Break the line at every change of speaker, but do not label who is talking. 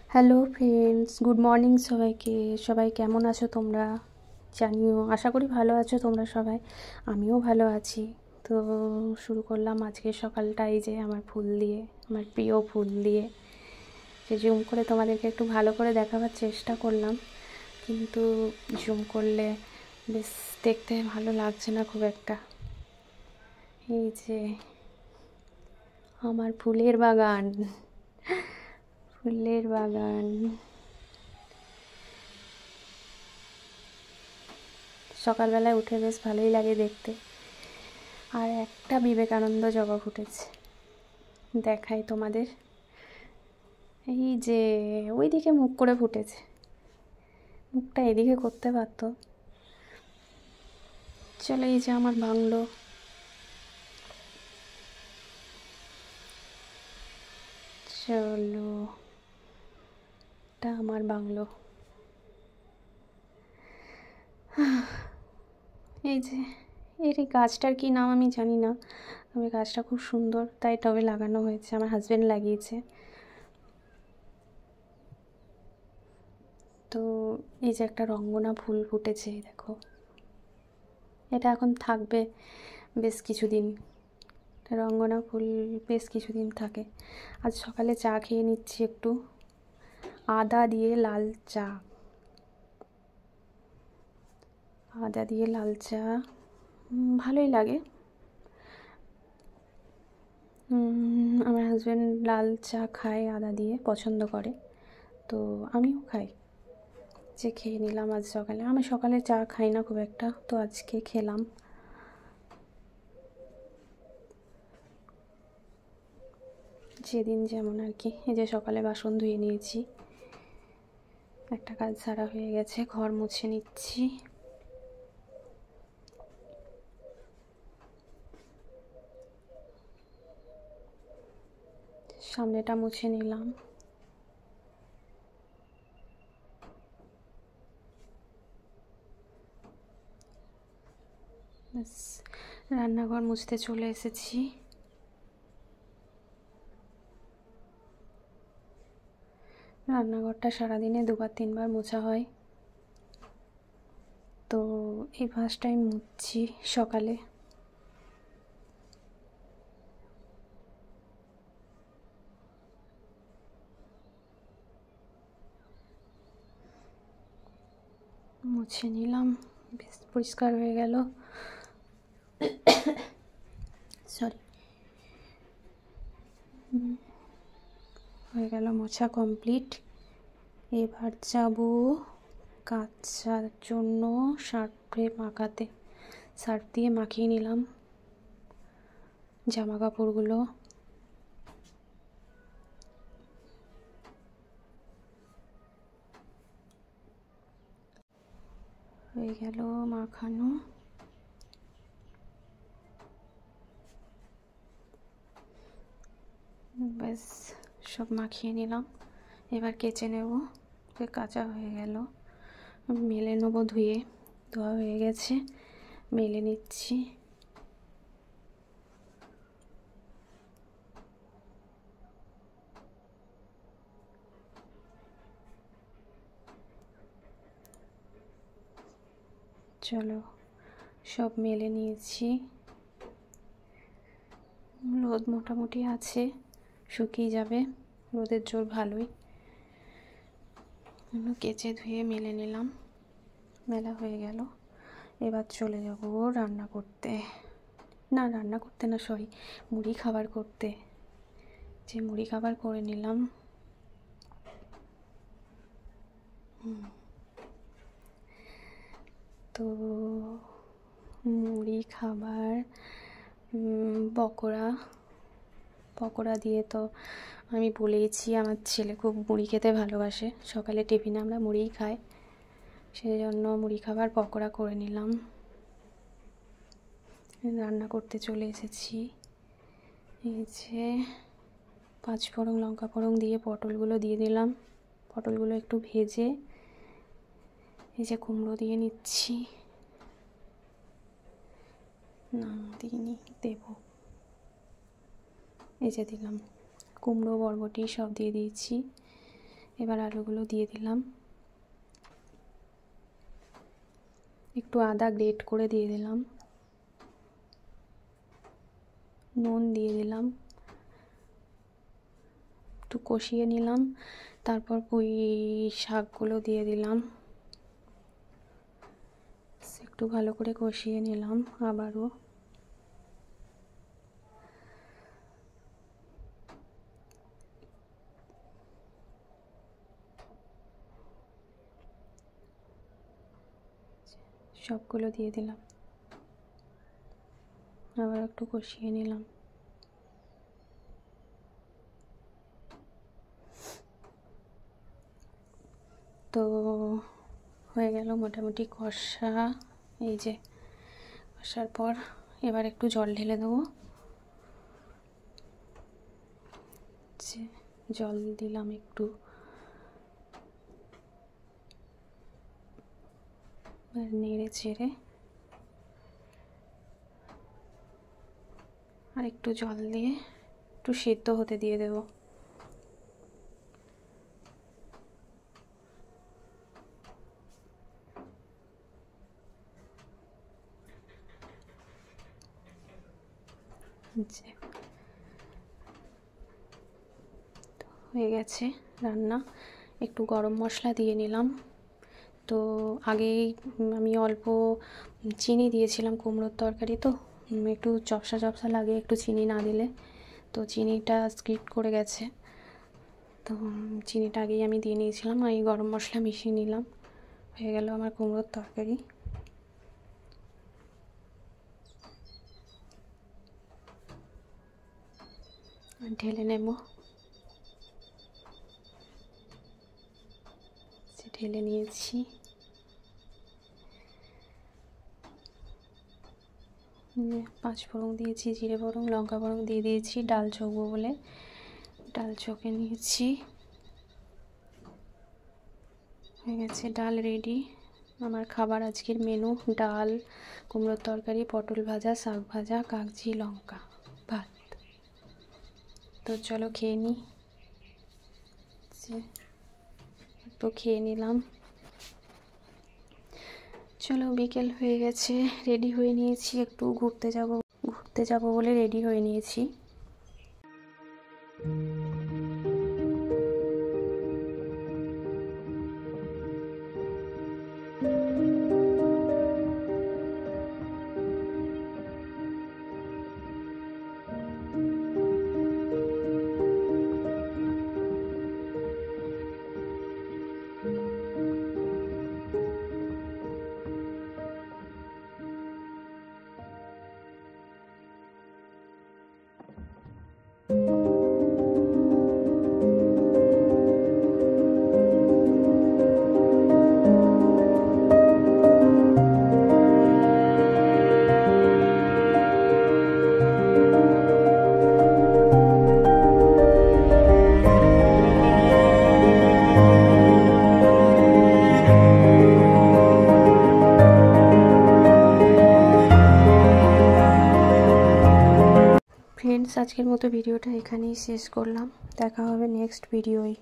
Hello friends, good morning সবাইকে। সবাই কেমন আছো তোমরা? জানিও, আশা করি ভালো আছো তোমরা সবাই। আমিও ভালো আছি। তো শুরু করলাম আজকে সকালটা এই যে আমার ফুল দিয়ে, আমার প্রিয় ফুল দিয়ে। যে জুম করে তোমাদেরকে একটু ভালো করে দেখাবার চেষ্টা করলাম, কিন্তু জুম করলে বেশ দেখতে ভালো লাগছে না খুব একটা। এই যে আমার ফুলের বাগান, ফুলের বাগান। সকালবেলায় উঠে বেশ ভালোই লাগে দেখতে। আর একটা বিবেকানন্দ জবা ফুটেছে, দেখাই তোমাদের। এই যে ওই দিকে মুখ করে ফুটেছে, মুখটা এদিকে করতে পারতো। চলো, এই যে আমার বাংলো, চলো এটা আমার বাংলো। এই যে এই গাছটার কি নাম আমি জানি না, তবে গাছটা খুব সুন্দর, তাই টবে লাগানো হয়েছে, আমার হাজব্যান্ড লাগিয়েছে। তো এই যে একটা রঙ্গনা ফুল ফুটেছে, দেখো। এটা এখন থাকবে বেশ কিছুদিন, রঙ্গনা ফুল বেশ কিছুদিন থাকে। আজ সকালে চা খেয়ে নিচ্ছি একটু, আদা দিয়ে লাল চা। আদা দিয়ে লাল চা ভালোই লাগে। আমার হাজব্যান্ড লাল চা খায়, আদা দিয়ে পছন্দ করে, তো আমিও খাই। যে খেয়ে নিলাম আজ সকালে। আমি সকালে চা খাই না খুব একটা, তো আজকে খেলাম। যেদিন যেমন আর কি। এই যে সকালে বাসন ধুয়ে নিয়েছি, একটা কাজ সারা হয়ে গেছে, ঘর মুছে নিচ্ছি। সামনেটা মুছে নিলাম। রান্নাঘর মুছতে চলে এসেছি। রান্নাঘরটা সারাদিনে 2-3 বার মোছা হয়, তো এই ফার্স্ট টাইম মুছছি সকালে। মুছে নিলাম, বেশ পরিষ্কার হয়ে গেল। সরি, হয়ে গেল মোছা কমপ্লিট। এবার যাব কাচার জন্য সার্ফে মাখাতে। সার্ফ দিয়ে মাখিয়ে নিলাম জামা কাপড়গুলো। হয়ে গেল মাখানো। ব্যাস সব মাখিয়ে নিলাম, এবার কেচে নেব। কাঁচা হয়ে গেল, মেলে নেবো ধুয়ে। ধোয়া হয়ে গেছে, মেলে নিচ্ছি। চলো, সব মেলে নিয়েছি। রোদ মোটামুটি আছে, শুকিয়ে যাবে, রোদের জোর ভালোই। কেচে ধুয়ে মেলে নিলাম, মেলা হয়ে গেল। এবার চলে যাব রান্না করতে। না, রান্না করতে না, সরি, মুড়ি খাবার করতে। যে মুড়ি খাবার করে নিলাম। তো মুড়ি খাবার, পকোড়া দিয়ে তো আমি বলেইছি আমার ছেলে খুব মুড়ি খেতে ভালোবাসে, সকালে টিফিনে আমরা মুড়িই খাই, সেই জন্য মুড়ি খাবার পকোড়া করে নিলাম। রান্না করতে চলে এসেছি। এই যে 5 ফোড়ন লঙ্কা ফোড়ন দিয়ে পটলগুলো দিয়ে দিলাম। পটলগুলো একটু ভেজে এই যে কুমড়ো দিয়ে নিচ্ছি। না, দিইনি, দেব। এই যে দিলাম কুমড়ো, বরবটি সব দিয়ে দিয়েছি। এবার আলুগুলো দিয়ে দিলাম, একটু আদা গ্রেট করে দিয়ে দিলাম, নুন দিয়ে দিলাম, একটু কষিয়ে নিলাম, তারপর পুঁই শাকগুলো দিয়ে দিলাম, একটু ভালো করে কষিয়ে নিলাম আবারও। সবগুলো দিয়ে দিলাম, আবার একটু কষিয়ে নিলাম। তো হয়ে গেল মোটামুটি কষা। এই যে কষার পর এবার একটু জল ঢেলে দেবো। জল দিলাম একটু, নেড়ে চেড়ে আর একটু জল দিয়ে একটু সেদ্ধ হতে দিয়ে দেব। হয়ে গেছে রান্না। একটু গরম মশলা দিয়ে নিলাম। তো আগেই আমি অল্প চিনি দিয়েছিলাম কুমড়োর তরকারি, তো একটু চপসা চপসা লাগে একটু চিনি না দিলে, তো চিনিটা স্কিপ করে গেছে, তো চিনিটা আগেই আমি দিয়ে নিয়েছিলাম। আর এই গরম মশলা মিশিয়ে নিলাম। হয়ে গেল আমার কুমড়োর তরকারি। ঢেলে নেব। ঢেলে নিয়েছি। পাঁচ ফোড়ন দিয়েছি, জিরে ফোড়ন, লঙ্কা ফোড়ন দিয়ে দিয়েছি ডাল চোখবো বলে, ডাল চোখে নিয়েছি। হয়ে গেছে, ডাল রেডি। আমার খাবার আজকের মেনু ডাল, কুমড়োর তরকারি, পটল ভাজা, শাক ভাজা, কাগজি লঙ্কা, ভাত। তো চলো খেয়ে নিই। তো খেয়ে নিলাম। চলো বিকেল হয়ে গেছে, রেডি হয়ে নিয়েছি, একটু ঘুরতে যাব বলে রেডি হয়ে নিয়েছি। ফ্রেন্ডস, আজকের মতো ভিডিওটা এখানেই শেষ করলাম। দেখা হবে নেক্সট ভিডিওয়।